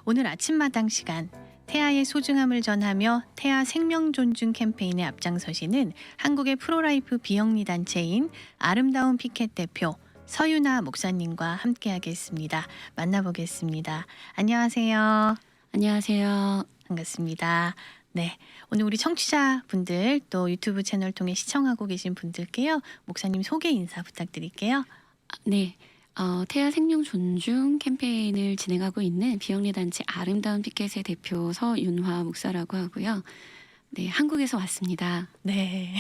오늘 아침마당 시간 태아의 소중함을 전하며 태아 생명 존중 캠페인에 앞장서시는 한국의 프로라이프 비영리 단체인 아름다운 피켓 대표 서유나 목사님과 함께하겠습니다. 만나보겠습니다. 안녕하세요. 안녕하세요. 반갑습니다. 네, 오늘 우리 청취자분들 또 유튜브 채널 통해 시청하고 계신 분들께요. 목사님 소개 인사 부탁드릴게요. 네, 태아 생명 존중 캠페인을 진행하고 있는 비영리 단체 아름다운 피켓의 대표 서윤화 목사라고 하고요. 네, 한국에서 왔습니다. 네.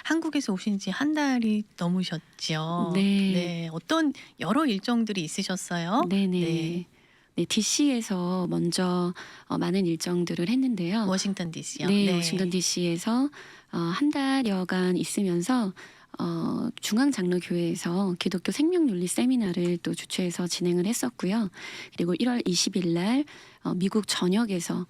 한국에서 오신 지 한 달이 넘으셨죠. 네. 어떤 여러 일정들이 있으셨어요? 네네. 네. 네, DC에서 먼저 많은 일정들을 했는데요. 워싱턴 DC요. 네, 워싱턴 DC에서 한 달여간 있으면서 중앙장로교회에서 기독교 생명윤리 세미나를 또 주최해서 진행을 했었고요. 그리고 1월 20일 날 미국 전역에서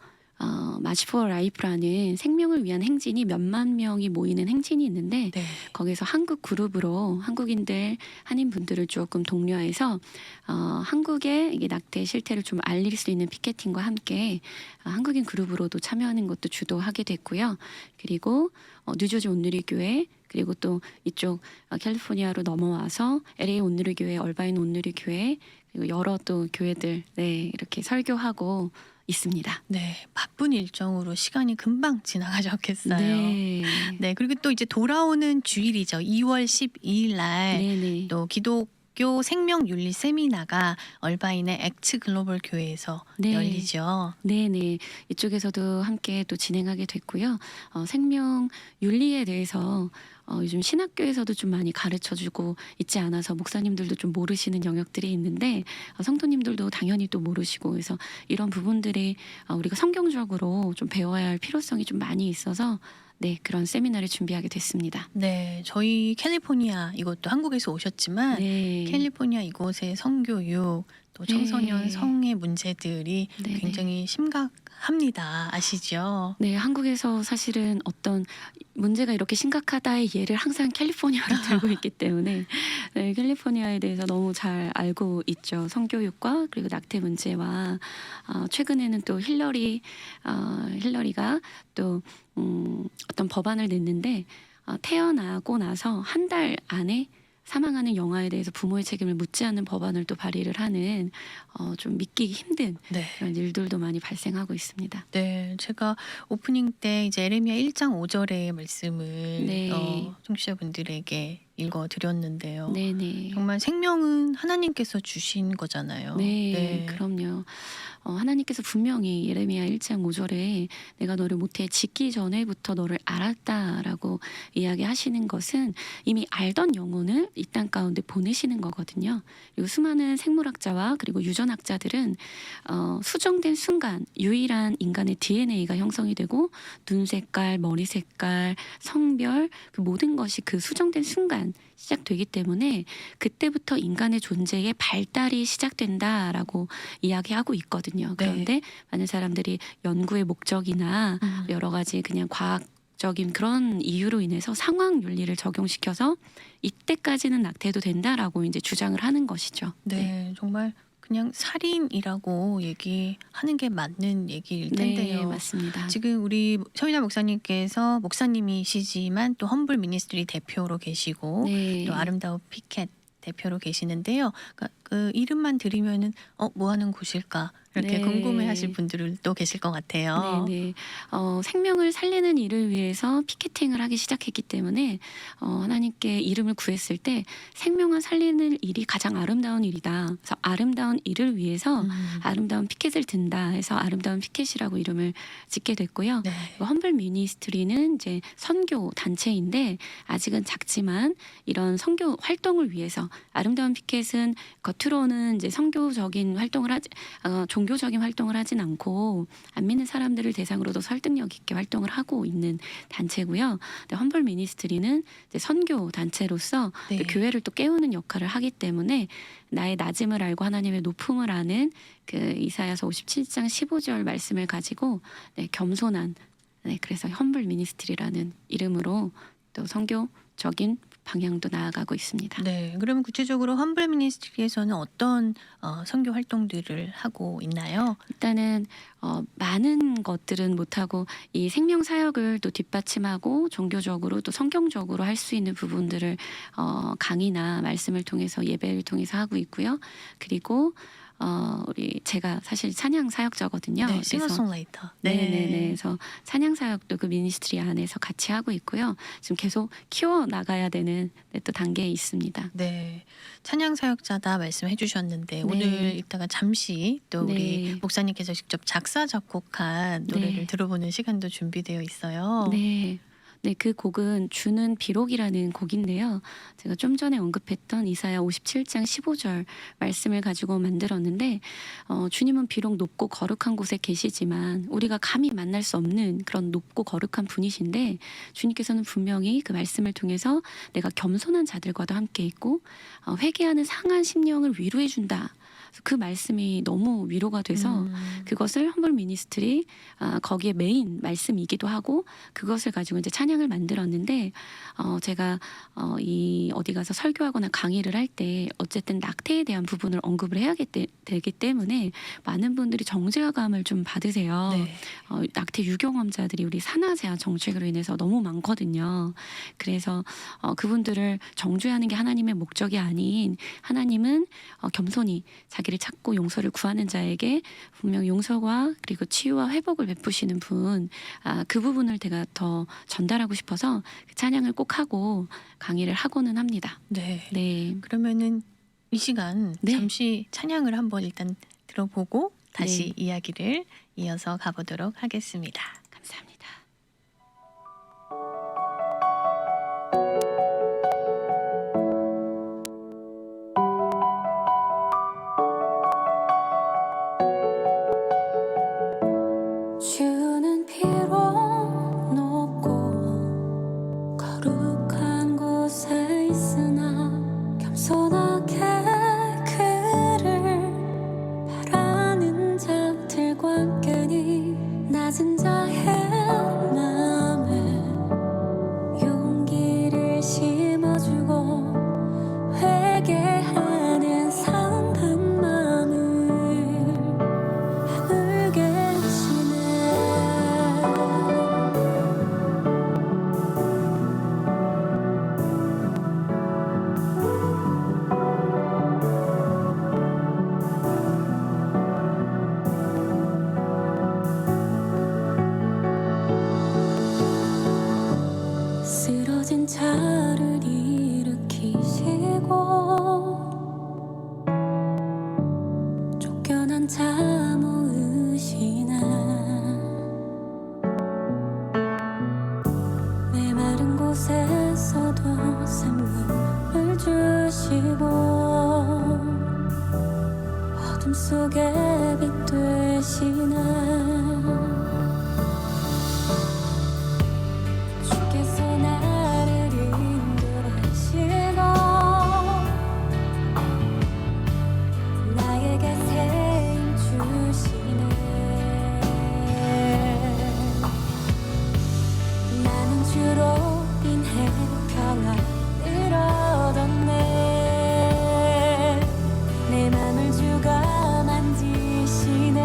마치 포어 라이프라는 생명을 위한 행진이 몇만 명이 모이는 행진이 있는데 네. 거기서 한국 그룹으로 한국인들 한인분들을 조금 독려해서 한국의 이게 낙태 실태를 좀 알릴 수 있는 피켓팅과 함께 한국인 그룹으로도 참여하는 것도 주도하게 됐고요. 그리고 뉴저지 온누리교회 그리고 또 이쪽 캘리포니아로 넘어와서 LA 온누리교회, 얼바인 온누리교회 그리고 여러 또 교회들 이렇게 설교하고 있습니다. 네, 바쁜 일정으로 시간이 금방 지나가셨겠어요. 네. 그리고 또 이제 돌아오는 주일이죠. 2월 12일 날 네네. 또 기독교 생명윤리 세미나가 얼바인의 액츠 글로벌 교회에서 네. 열리죠. 네네. 이쪽에서도 함께 또 진행하게 됐고요. 생명 윤리에 대해서 요즘 신학교에서도 좀 많이 가르쳐주고 있지 않아서 목사님들도 좀 모르시는 영역들이 있는데 성도님들도 당연히 또 모르시고 그래서 이런 부분들이 우리가 성경적으로 좀 배워야 할 필요성이 좀 많이 있어서 네, 그런 세미나를 준비하게 됐습니다. 네, 저희 캘리포니아 이것도 한국에서 오셨지만 네. 캘리포니아 이곳의 성교육 또 청소년 네. 성의 문제들이 네네. 굉장히 심각합니다. 아시죠? 네, 한국에서 사실은 어떤 문제가 이렇게 심각하다의 예를 항상 캘리포니아로 들고 있기 때문에 네, 캘리포니아에 대해서 너무 잘 알고 있죠. 성교육과 그리고 낙태 문제와 최근에는 또 힐러리가 또 어떤 법안을 냈는데 태어나고 나서 한 달 안에 사망하는 영아에 대해서 부모의 책임을 묻지 않는 법안을 또 발의를 하는 좀 믿기 힘든 네. 그런 일들도 많이 발생하고 있습니다. 네, 제가 오프닝 때 이제 에레미야 1장 5절의 말씀을 네. 청취자분들에게 읽어드렸는데요. 네네. 정말 생명은 하나님께서 주신 거잖아요. 네, 그럼요. 하나님께서 분명히 예레미야 1장 5절에 내가 너를 모태에 짓기 전에부터 너를 알았다라고 이야기하시는 것은 이미 알던 영혼을 이 땅 가운데 보내시는 거거든요. 그리고 수많은 생물학자와 그리고 유전학자들은 수정된 순간 유일한 인간의 DNA가 형성이 되고 눈 색깔, 머리 색깔, 성별 그 모든 것이 그 수정된 순간 시작되기 때문에 그때부터 인간의 존재의 발달이 시작된다라고 이야기하고 있거든요. 그런데 많은 사람들이 연구의 목적이나 여러 가지 그냥 과학적인 그런 이유로 인해서 상황 윤리를 적용시켜서 이때까지는 낙태해도 된다라고 이제 주장을 하는 것이죠. 네, 정말 그냥 살인이라고 얘기하는 게 맞는 얘기일 네, 텐데요. 맞습니다. 지금 우리 서윤아 목사님께서 목사님이시지만 또 험블 미니스트리 대표로 계시고 네. 또 아름다운 피켓 대표로 계시는데요. 그러니까 그 이름만 들으면은 뭐 하는 곳일까 이렇게 네. 궁금해하실 분들도 계실 것 같아요. 네네. 생명을 살리는 일을 위해서 피켓팅을 하기 시작했기 때문에 하나님께 이름을 구했을 때 생명을 살리는 일이 가장 아름다운 일이다. 그래서 아름다운 일을 위해서 아름다운 피켓을 든다 해서 아름다운 피켓이라고 이름을 짓게 됐고요. 네. 험블 미니스트리는 이제 선교 단체인데 아직은 작지만 이런 선교 활동을 위해서 아름다운 피켓은 겉으로는 이제 선교적인 활동을 종교적인 활동을 하진 않고 안 믿는 사람들을 대상으로도 설득력 있게 활동을 하고 있는 단체고요. 근데 험블 미니스트리는 이제 선교 단체로서 네. 또 교회를 또 깨우는 역할을 하기 때문에 나의 낮음을 알고 하나님의 높음을 아는 그 이사야서 57장 15절 말씀을 가지고 겸손한 그래서 험블 미니스트리라는 이름으로 또 선교적인 방향도 나아가고 있습니다. 네. 그러면 구체적으로 험블 미니스트리에서는 어떤 선교 활동들을 하고 있나요? 일단은 많은 것들은 못하고 이 생명 사역을 또 뒷받침하고 종교적으로 또 성경적으로 할 수 있는 부분들을 강의나 말씀을 통해서 예배를 통해서 하고 있고요. 그리고 제가 사실 찬양 사역자거든요. 네, 그래서 싱어송라이터. 네네네. 그래서 찬양 사역도 그 미니스트리 안에서 같이 하고 있고요. 지금 계속 키워 나가야 되는 또 단계에 있습니다. 네. 찬양 사역자다 말씀해 주셨는데 네. 오늘 이따가 잠시 또 우리 네. 목사님께서 직접 작사 작곡한 노래를 네. 들어보는 시간도 준비되어 있어요. 네. 네, 그 곡은 주는 비록이라는 곡인데요. 제가 좀 전에 언급했던 이사야 57장 15절 말씀을 가지고 만들었는데 주님은 비록 높고 거룩한 곳에 계시지만 우리가 감히 만날 수 없는 그런 높고 거룩한 분이신데 주님께서는 분명히 그 말씀을 통해서 내가 겸손한 자들과도 함께 있고 회개하는 상한 심령을 위로해 준다. 그 말씀이 너무 위로가 돼서 그것을 험블 미니스트리 거기에 메인 말씀이기도 하고 그것을 가지고 이제 찬양을 만들었는데 제가 어디 가서 설교하거나 강의를 할 때 어쨌든 낙태에 대한 부분을 언급을 해야 되기 때문에 많은 분들이 정죄감을 좀 받으세요. 네. 낙태 유경험자들이 우리 산하 제한 정책으로 인해서 너무 많거든요. 그래서 그분들을 정죄하는 게 하나님의 목적이 아닌 하나님은 겸손히 자기를 찾고 용서를 구하는 자에게 분명 용서와 그리고 치유와 회복을 베푸시는 분, 그 부분을 제가 더 전달하고 싶어서 그 찬양을 꼭 하고 강의를 하고는 합니다. 네. 네. 그러면은 이 시간 네. 잠시 찬양을 한번 일단 들어보고 다시 네. 이야기를 이어서 가보도록 하겠습니다. 감사합니다. 주는 비록 높고 거룩한 곳에 있으나 겸손하게 그를 바라는 자들과 함께니 낮은 자의 마음에 용기를 심어주고 회개하는 상한 마음을 울게 하시네. 쓰러진 자를 일으키시고 쫓겨난 자 모으시네. 메마른 곳에서도 샘물을 주시고 어둠 속에 빛 되시네. 주께서 나를 인도하시고 나에게 새 힘 주시네. 나는 주로 인해 평안을 얻었네. 내 맘을 주가 만지시네.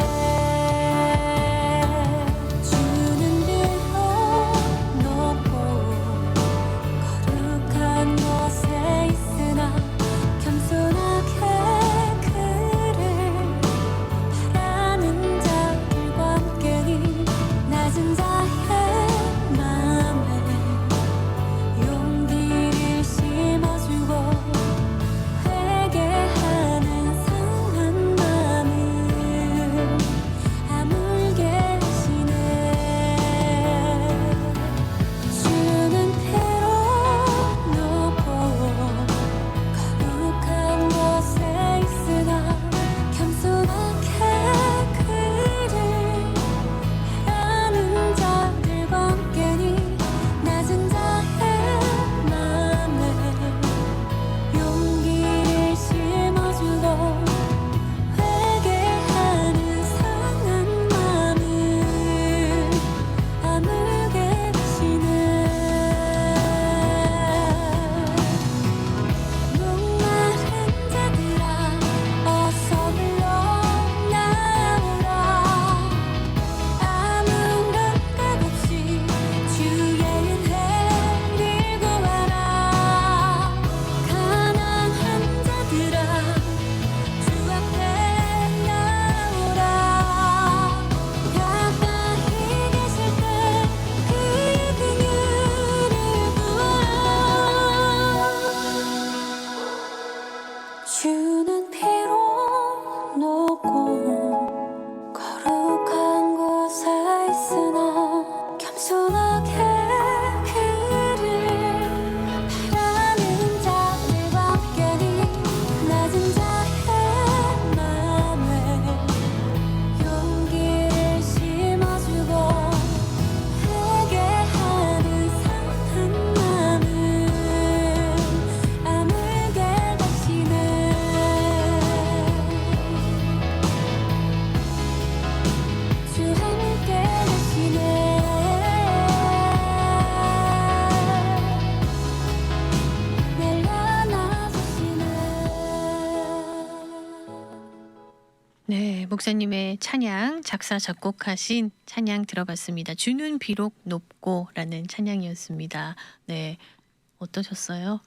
주는 피로 녹고 거룩한 곳에 있으나 겸손하게 그를 바라는 자들과 함께니 낮은 자의 맘에 용기를 심어주고 회개하는 상한 마음을 아물게 다시네 주 함께 다시네 날 안아주시네. 네, 목사님의 찬양 작사 작곡하신 찬양 들어봤습니다. 주는 비록 높고라는 찬양이었습니다. 네, 어떠셨어요?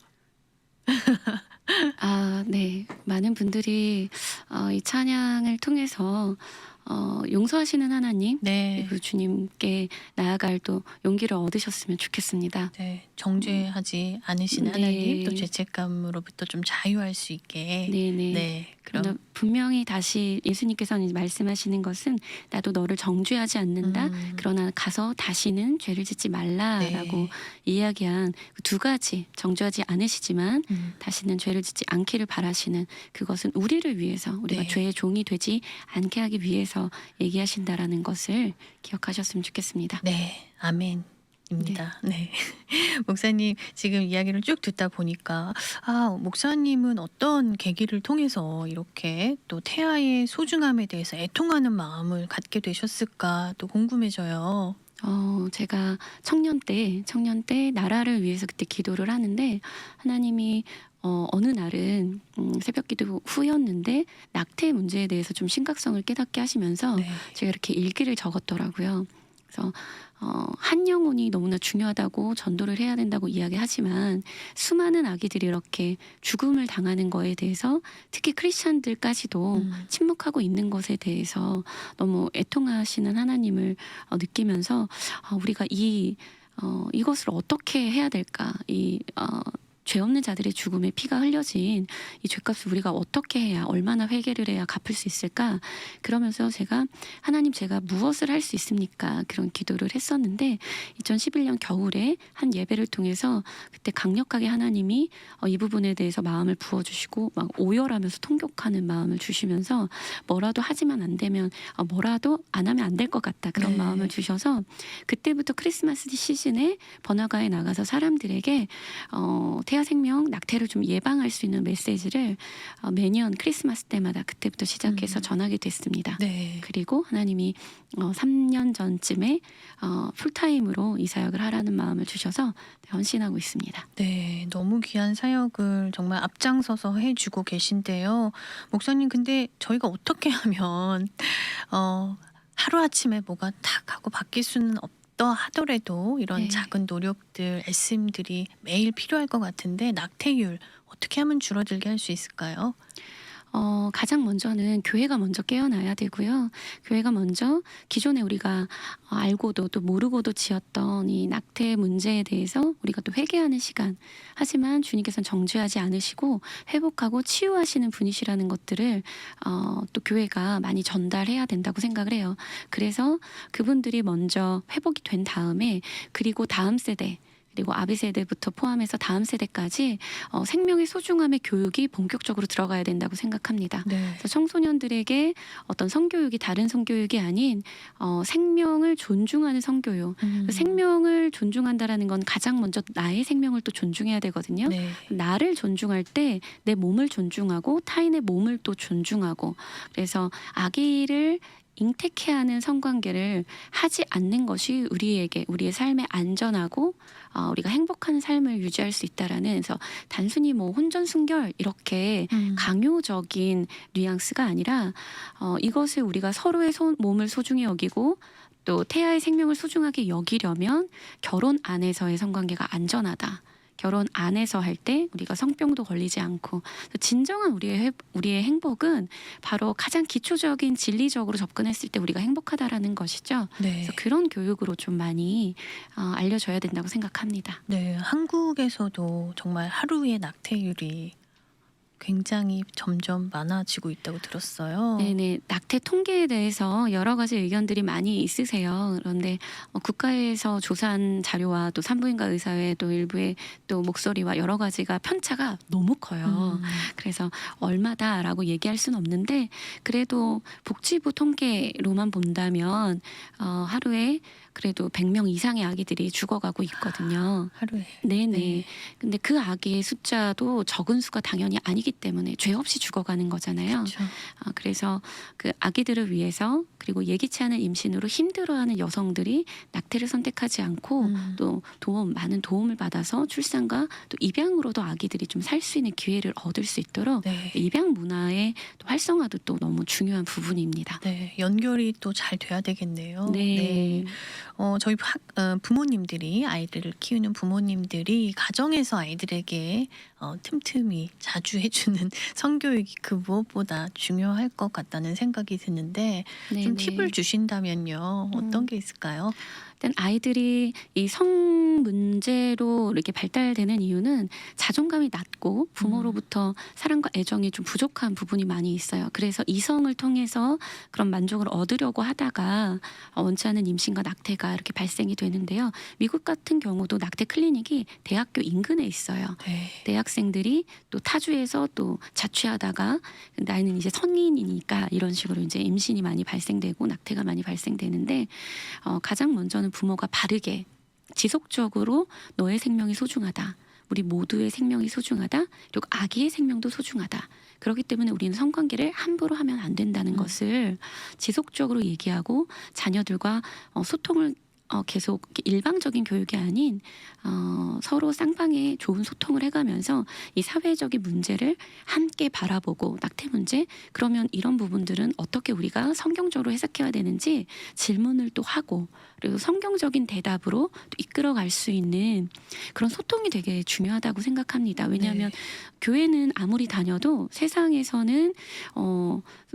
네. 많은 분들이 이 찬양을 통해서 용서하시는 하나님, 네, 그리고 주님께 나아갈 또 용기를 얻으셨으면 좋겠습니다. 네, 정죄하지 않으신 네. 하나님, 또 죄책감으로부터 좀 자유할 수 있게. 네네. 네, 그러나 그럼 분명히 다시 예수님께서는 말씀하시는 것은 나도 너를 정죄하지 않는다. 그러나 가서 다시는 죄를 짓지 말라라고 네. 이야기한 그 두 가지, 정죄하지 않으시지만 다시는 죄를 짓지 않기를 바라시는, 그것은 우리를 위해서, 우리가 네. 죄의 종이 되지 않게 하기 위해서 얘기하신다라는 것을 기억하셨으면 좋겠습니다. 네, 아멘입니다. 네. 목사님 지금 이야기를 쭉 듣다 보니까 목사님은 어떤 계기를 통해서 이렇게 또 태아의 소중함에 대해서 애통하는 마음을 갖게 되셨을까 또 궁금해져요. 제가 청년 때 나라를 위해서 그때 기도를 하는데 하나님이 어느 날은 새벽 기도 후였는데 낙태 문제에 대해서 좀 심각성을 깨닫게 하시면서 네. 제가 이렇게 일기를 적었더라고요. 그래서 한 영혼이 너무나 중요하다고 전도를 해야 된다고 이야기하지만 수많은 아기들이 이렇게 죽음을 당하는 거에 대해서 특히 크리스찬들까지도 침묵하고 있는 것에 대해서 너무 애통하시는 하나님을 느끼면서 우리가 이것을 어떻게 해야 될까, 죄 없는 자들의 죽음에 피가 흘려진 이 죄값을 우리가 어떻게 해야, 얼마나 회개를 해야 갚을 수 있을까? 그러면서 제가 하나님, 제가 무엇을 할 수 있습니까? 그런 기도를 했었는데 2011년 겨울에 한 예배를 통해서 그때 강력하게 하나님이 이 부분에 대해서 마음을 부어주시고 막 오열하면서 통곡하는 마음을 주시면서 뭐라도 하지만 안 되면 뭐라도 안 하면 안 될 것 같다, 그런 네. 마음을 주셔서 그때부터 크리스마스 시즌에 번화가에 나가서 사람들에게 태아 생명 낙태를 좀 예방할 수 있는 메시지를 매년 크리스마스 때마다 그때부터 시작해서 전하게 됐습니다. 네. 그리고 하나님이 3년 전쯤에 풀타임으로 이 사역을 하라는 마음을 주셔서 헌신하고 있습니다. 네, 너무 귀한 사역을 정말 앞장서서 해주고 계신데요. 목사님, 근데 저희가 어떻게 하면 하루아침에 뭐가 탁 하고 바뀔 수는 없다 하더라도 이런 네. 작은 노력들, 애씀들이 매일 필요할 것 같은데 낙태율 어떻게 하면 줄어들게 할 수 있을까요? 가장 먼저는 교회가 먼저 깨어나야 되고요. 교회가 먼저 기존에 우리가 알고도 또 모르고도 지었던 이 낙태 문제에 대해서 우리가 또 회개하는 시간, 하지만 주님께서는 정죄하지 않으시고 회복하고 치유하시는 분이시라는 것들을 또 교회가 많이 전달해야 된다고 생각을 해요. 그래서 그분들이 먼저 회복이 된 다음에, 그리고 다음 세대, 그리고 아비 세대부터 포함해서 다음 세대까지 생명의 소중함의 교육이 본격적으로 들어가야 된다고 생각합니다. 네. 그래서 청소년들에게 어떤 성교육이 다른 성교육이 아닌 생명을 존중하는 성교육. 그 생명을 존중한다라는 건 가장 먼저 나의 생명을 또 존중해야 되거든요. 네. 나를 존중할 때 내 몸을 존중하고 타인의 몸을 또 존중하고, 그래서 아기를 잉태케하는 성관계를 하지 않는 것이 우리에게, 우리의 삶에 안전하고 우리가 행복한 삶을 유지할 수 있다라는, 그래서 단순히 뭐 혼전순결 이렇게 강요적인 뉘앙스가 아니라 이것을 우리가 서로의 몸을 소중히 여기고 또 태아의 생명을 소중하게 여기려면 결혼 안에서의 성관계가 안전하다. 결혼 안에서 할 때 우리가 성병도 걸리지 않고, 진정한 우리의 행복은 바로 가장 기초적인 진리적으로 접근했을 때 우리가 행복하다라는 것이죠. 네. 그래서 그런 교육으로 좀 많이 알려줘야 된다고 생각합니다. 네, 한국에서도 정말 하루의 낙태율이 굉장히 점점 많아지고 있다고 들었어요. 네네. 낙태 통계에 대해서 여러 가지 의견들이 많이 있으세요. 그런데 국가에서 조사한 자료와 또 산부인과 의사회 또 일부의 또 목소리와 여러 가지가 편차가 너무 커요. 그래서 얼마다라고 얘기할 수는 없는데 그래도 복지부 통계로만 본다면 하루에 그래도 100명 이상의 아기들이 죽어가고 있거든요. 하루에. 네네. 네. 근데 그 아기의 숫자도 적은 수가 당연히 아니기 때문에 죄 없이 죽어가는 거잖아요. 그렇죠. 그래서 그 아기들을 위해서 그리고 예기치 않은 임신으로 힘들어하는 여성들이 낙태를 선택하지 않고 또 많은 도움을 받아서 출산과 또 입양으로도 아기들이 좀 살 수 있는 기회를 얻을 수 있도록 네. 입양 문화의 또 활성화도 또 너무 중요한 부분입니다. 네, 연결이 또 잘 돼야 되겠네요. 네. 저희 부모님들이 아이들을 키우는 부모님들이 가정에서 아이들에게 틈틈이 자주 해주는 성교육이 그 무엇보다 중요할 것 같다는 생각이 드는데 좀 네네. 팁을 주신다면요. 어떤 게 있을까요? 일단 아이들이 이 성 문제로 이렇게 발달되는 이유는 자존감이 낮고 부모로부터 사랑과 애정이 좀 부족한 부분이 많이 있어요. 그래서 이성을 통해서 그런 만족을 얻으려고 하다가 원치 않은 임신과 낙태가 이렇게 발생이 되는데요. 미국 같은 경우도 낙태 클리닉이 대학교 인근에 있어요. 네. 대학생들이 또 타주에서 또 자취하다가 나이는 이제 성인이니까 이런 식으로 이제 임신이 많이 발생되고 낙태가 많이 발생되는데 가장 먼저는 부모가 바르게 지속적으로 너의 생명이 소중하다. 우리 모두의 생명이 소중하다. 그리고 아기의 생명도 소중하다. 그렇기 때문에 우리는 성관계를 함부로 하면 안 된다는 것을 지속적으로 얘기하고 자녀들과 소통을 계속 일방적인 교육이 아닌 서로 쌍방에 좋은 소통을 해가면서 이 사회적인 문제를 함께 바라보고 낙태 문제 그러면 이런 부분들은 어떻게 우리가 성경적으로 해석해야 되는지 질문을 또 하고 그리고 성경적인 대답으로 또 이끌어갈 수 있는 그런 소통이 되게 중요하다고 생각합니다. 왜냐하면 교회는 아무리 다녀도 세상에서는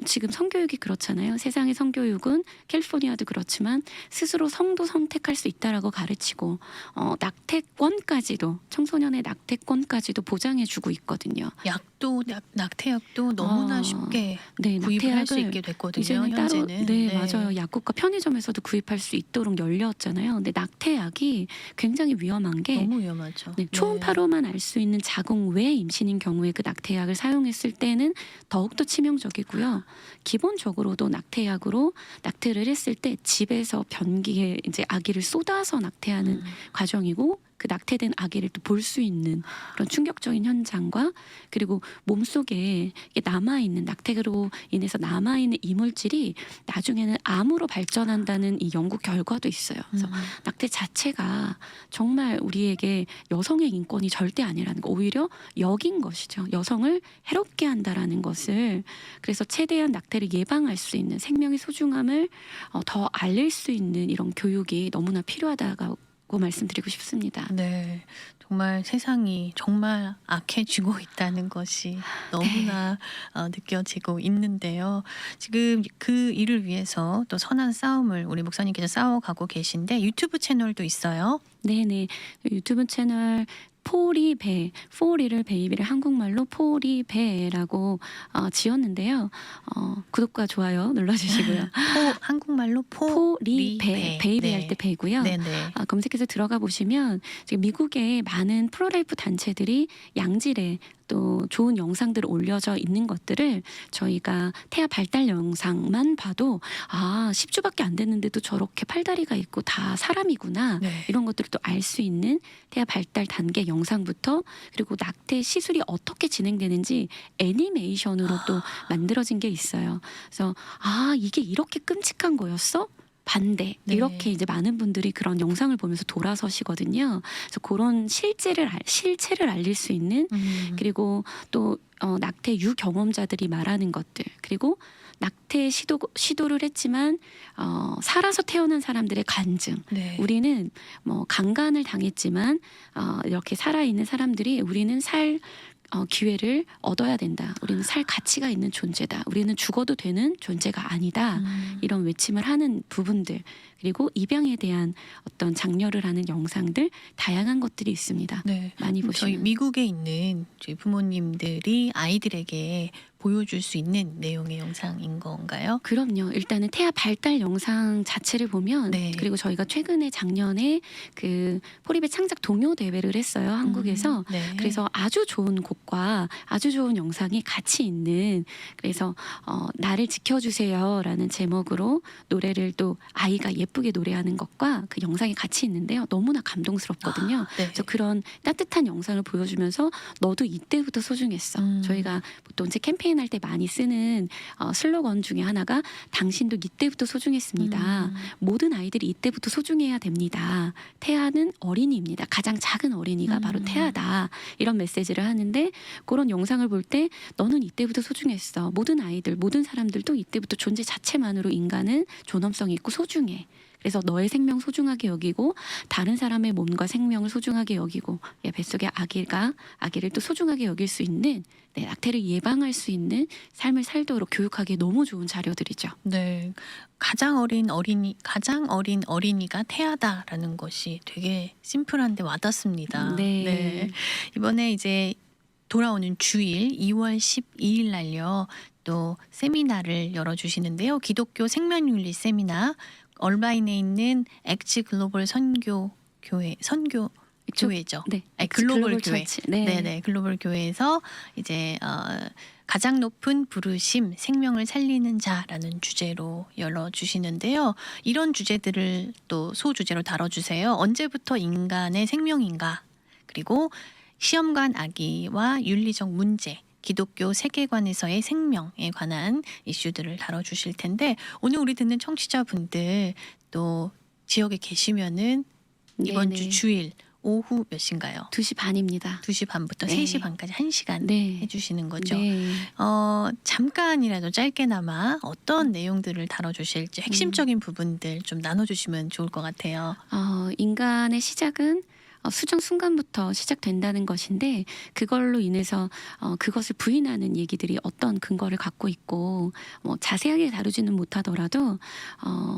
지금 성교육이 그렇잖아요. 세상의 성교육은 캘리포니아도 그렇지만 스스로 성도 선택할 수 있다라고 가르치고 낙태권까지도 청소년의 낙태권까지도 보장해주고 있거든요. 약도 낙태약도 너무나 쉽게 네, 구입을 할 수 낙태약을 있게 됐거든요. 이제는 따로 현재는. 네, 맞아요. 약국과 편의점에서도 구입할 수 있도록 열렸잖아요. 근데 낙태약이 굉장히 위험한 게 너무 위험하죠. 네, 초음파로만 알 수 있는 자궁 외 임신인 경우에 그 낙태약을 사용했을 때는 더욱더 치명적이고요. 기본적으로도 낙태약으로 낙태를 했을 때 집에서 변기에 이제 아기를 쏟아서 낙태하는 과정이고 그 낙태된 아기를 또 볼 수 있는 그런 충격적인 현장과 그리고 몸속에 남아있는 낙태로 인해서 남아있는 이물질이 나중에는 암으로 발전한다는 이 연구 결과도 있어요. 그래서 낙태 자체가 정말 우리에게 여성의 인권이 절대 아니라는 거 오히려 역인 것이죠. 여성을 해롭게 한다라는 것을 그래서 최대한 낙태를 예방할 수 있는 생명의 소중함을 더 알릴 수 있는 이런 교육이 너무나 필요하다고 말씀드리고 싶습니다. 네, 정말 세상이 정말 악해지고 있다는 것이 너무나 느껴지고 있는데요. 지금 그 일을 위해서 또 선한 싸움을 우리 목사님께서 싸워가고 계신데 유튜브 채널도 있어요. 네네. 유튜브 채널 포리배, 포리를 베이비를 한국말로 포리배라고 지었는데요. 구독과 좋아요 눌러주시고요. 한국말로 포리배, 베이비 할 때 배고요. 네네. 검색해서 들어가 보시면 지금 미국의 많은 프로라이프 단체들이 양질의 또 좋은 영상들 올려져 있는 것들을 저희가 태아 발달 영상만 봐도 10주밖에 안 됐는데도 저렇게 팔다리가 있고 다 사람이구나 네. 이런 것들을 또 알 수 있는 태아 발달 단계 영상부터 그리고 낙태 시술이 어떻게 진행되는지 애니메이션으로 또 만들어진 게 있어요. 그래서 이게 이렇게 끔찍한 거였어? 반대 네. 이렇게 이제 많은 분들이 그런 영상을 보면서 돌아서시거든요. 그래서 그런 실체를 알릴 수 있는 그리고 또 낙태 유경험자들이 말하는 것들 그리고 낙태 시도를 했지만 살아서 태어난 사람들의 간증. 네. 우리는 뭐 강간을 당했지만 이렇게 살아있는 사람들이 우리는 기회를 얻어야 된다. 우리는 살 가치가 있는 존재다. 우리는 죽어도 되는 존재가 아니다. 이런 외침을 하는 부분들, 그리고 입양에 대한 어떤 장려를 하는 영상들, 다양한 것들이 있습니다. 네. 많이 저희 보시면. 미국에 있는 저희 부모님들이 아이들에게 보여줄 수 있는 내용의 영상인 건가요? 그럼요. 일단은 태아 발달 영상 자체를 보면, 네. 그리고 저희가 최근에 작년에 그 포리베 창작 동요 대회를 했어요, 한국에서. 네. 그래서 아주 좋은 곡과 아주 좋은 영상이 같이 있는, 그래서 나를 지켜주세요라는 제목으로 노래를 또 아이가 예쁘게 노래하는 것과 그 영상이 같이 있는데요. 너무나 감동스럽거든요. 네. 그래서 그런 따뜻한 영상을 보여주면서 너도 이때부터 소중했어. 저희가 보통 이제 캠페인 할 때 많이 쓰는 슬로건 중에 하나가 당신도 이때부터 소중했습니다. 모든 아이들이 이때부터 소중해야 됩니다. 태아는 어린이입니다. 가장 작은 어린이가 바로 태아다. 이런 메시지를 하는데, 그런 영상을 볼 때 너는 이때부터 소중했어. 모든 아이들, 모든 사람들도 이때부터 존재 자체만으로 인간은 존엄성이 있고 소중해. 그래서 너의 생명 소중하게 여기고, 다른 사람의 몸과 생명을 소중하게 여기고, 뱃속의 아기를 또 소중하게 여길 수 있는, 낙태를 예방할 수 있는 삶을 살도록 교육하기에 너무 좋은 자료들이죠. 네. 가장 어린 어린이가 태아다라는 것이 되게 심플한데 와닿습니다. 네. 이번에 이제 돌아오는 주일 2월 12일 날요. 또 세미나를 열어주시는데요. 기독교 생명윤리 세미나, 얼바인에 있는 엑츠 글로벌 교회죠. 네. 아니, 글로벌 교회. 처치. 네, 글로벌 교회에서 이제 가장 높은 부르심, 생명을 살리는 자라는 주제로 열어주시는데요. 이런 주제들을 또 소주제로 다뤄주세요. 언제부터 인간의 생명인가? 그리고 시험관 아기와 윤리적 문제, 기독교 세계관에서의 생명에 관한 이슈들을 다뤄주실 텐데, 오늘 우리 듣는 청취자분들 또 지역에 계시면은 이번 네네. 주 주일 오후 몇 시인가요? 2시 반입니다. 2시 반부터 네. 3시 반까지 1시간 네. 해주시는 거죠. 네. 잠깐이라도 짧게나마 어떤 내용들을 다뤄주실지 핵심적인 부분들 좀 나눠주시면 좋을 것 같아요. 인간의 시작은 수정 순간부터 시작된다는 것인데, 그걸로 인해서 그것을 부인하는 얘기들이 어떤 근거를 갖고 있고, 자세하게 다루지는 못하더라도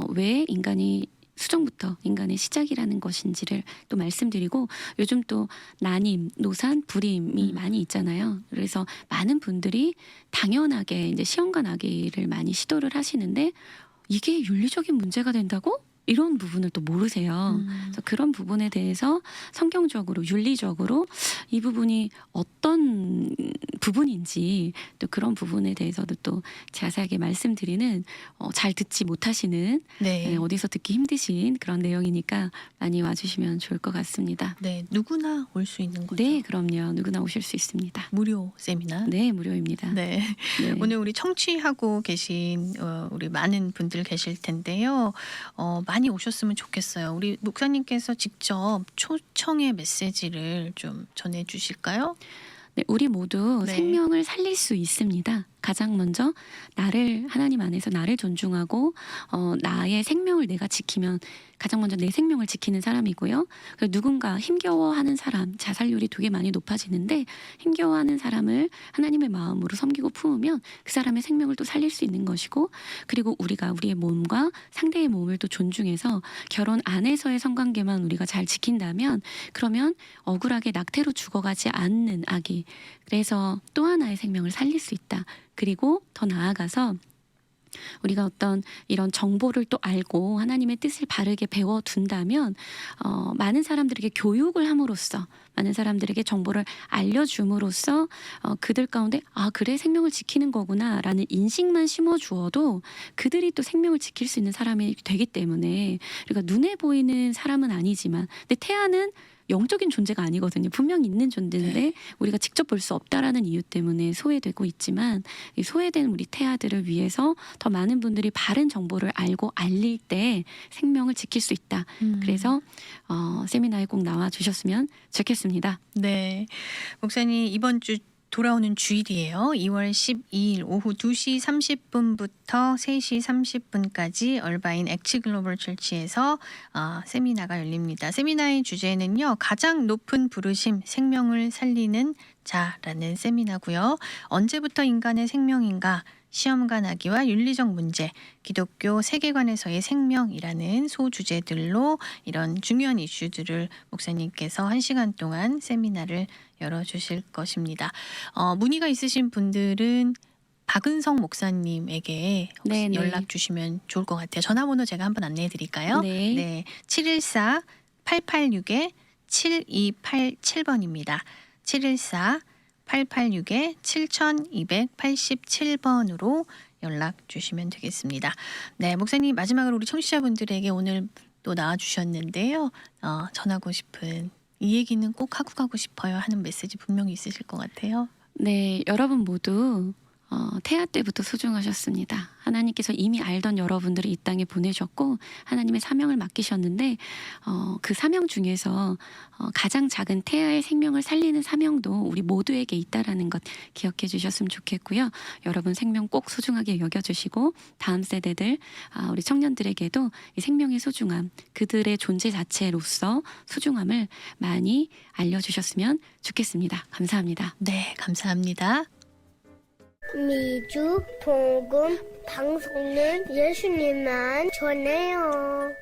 왜 인간이 수정부터 인간의 시작이라는 것인지를 또 말씀드리고, 요즘 또 난임, 노산, 불임이 많이 있잖아요. 그래서 많은 분들이 당연하게 이제 시험관 아기를 많이 시도를 하시는데, 이게 윤리적인 문제가 된다고? 이런 부분을 또 모르세요. 그래서 그런 부분에 대해서 성경적으로, 윤리적으로 이 부분이 어떤 부분인지, 또 그런 부분에 대해서도 또 자세하게 말씀드리는, 잘 듣지 못하시는, 네. 어디서 듣기 힘드신 그런 내용이니까 많이 와주시면 좋을 것 같습니다. 네, 누구나 올 수 있는 거죠. 네, 그럼요. 누구나 오실 수 있습니다. 무료 세미나. 네, 무료입니다. 네. 네. 오늘 우리 청취하고 계신 우리 많은 분들 계실 텐데요. 많이 오셨으면 좋겠어요. 우리 목사님께서 직접 초청의 메시지를 좀 전해주실까요? 네, 우리 모두 네. 생명을 살릴 수 있습니다. 가장 먼저 하나님 안에서 나를 존중하고 나의 생명을 내가 지키면 가장 먼저 내 생명을 지키는 사람이고요. 그리고 누군가 힘겨워하는 사람, 자살률이 되게 많이 높아지는데, 힘겨워하는 사람을 하나님의 마음으로 섬기고 품으면 그 사람의 생명을 또 살릴 수 있는 것이고, 그리고 우리가 우리의 몸과 상대의 몸을 또 존중해서 결혼 안에서의 성관계만 우리가 잘 지킨다면, 그러면 억울하게 낙태로 죽어가지 않는 아기, 그래서 또 하나의 생명을 살릴 수 있다. 그리고 더 나아가서 우리가 어떤 이런 정보를 또 알고 하나님의 뜻을 바르게 배워둔다면, 많은 사람들에게 교육을 함으로써, 많은 사람들에게 정보를 알려줌으로써 그들 가운데 그래, 생명을 지키는 거구나 라는 인식만 심어주어도 그들이 또 생명을 지킬 수 있는 사람이 되기 때문에, 그러니까 눈에 보이는 사람은 아니지만, 근데 태아는 영적인 존재가 아니거든요. 분명히 있는 존재인데 우리가 직접 볼 수 없다라는 이유 때문에 소외되고 있지만, 이 소외된 우리 태아들을 위해서 더 많은 분들이 바른 정보를 알고 알릴 때 생명을 지킬 수 있다. 그래서 세미나에 꼭 나와 주셨으면 좋겠습니다. 네. 목사님 이번 주 돌아오는 주일이에요. 2월 12일 오후 2시 30분부터 3시 30분까지 얼바인 엑츠 글로벌 철치에서 세미나가 열립니다. 세미나의 주제는요, 가장 높은 부르심, 생명을 살리는 자라는 세미나고요. 언제부터 인간의 생명인가? 시험관 아기와 윤리적 문제, 기독교 세계관에서의 생명이라는 소주제들로 이런 중요한 이슈들을 목사님께서 1시간 동안 세미나를 열어주실 것입니다. 문의가 있으신 분들은 박은성 목사님에게 혹시 네, 네. 연락 주시면 좋을 것 같아요. 전화번호 제가 한번 안내해 드릴까요? 네. 714-886-7287번입니다. 714-886-7287번으로 연락 주시면 되겠습니다. 네, 목사님 마지막으로 우리 청취자분들에게 오늘 또 나와주셨는데요. 전하고 싶은 이 얘기는 꼭 하고 가고 싶어요 하는 메시지 분명히 있으실 것 같아요. 네, 여러분 모두 태아 때부터 소중하셨습니다. 하나님께서 이미 알던 여러분들을 이 땅에 보내셨고 하나님의 사명을 맡기셨는데 그 사명 중에서 가장 작은 태아의 생명을 살리는 사명도 우리 모두에게 있다라는 것 기억해 주셨으면 좋겠고요. 여러분 생명 꼭 소중하게 여겨주시고 다음 세대들 우리 청년들에게도 이 생명의 소중함, 그들의 존재 자체로서 소중함을 많이 알려주셨으면 좋겠습니다. 감사합니다. 네, 감사합니다. 미주 복음 방송은 예수님만 전해요.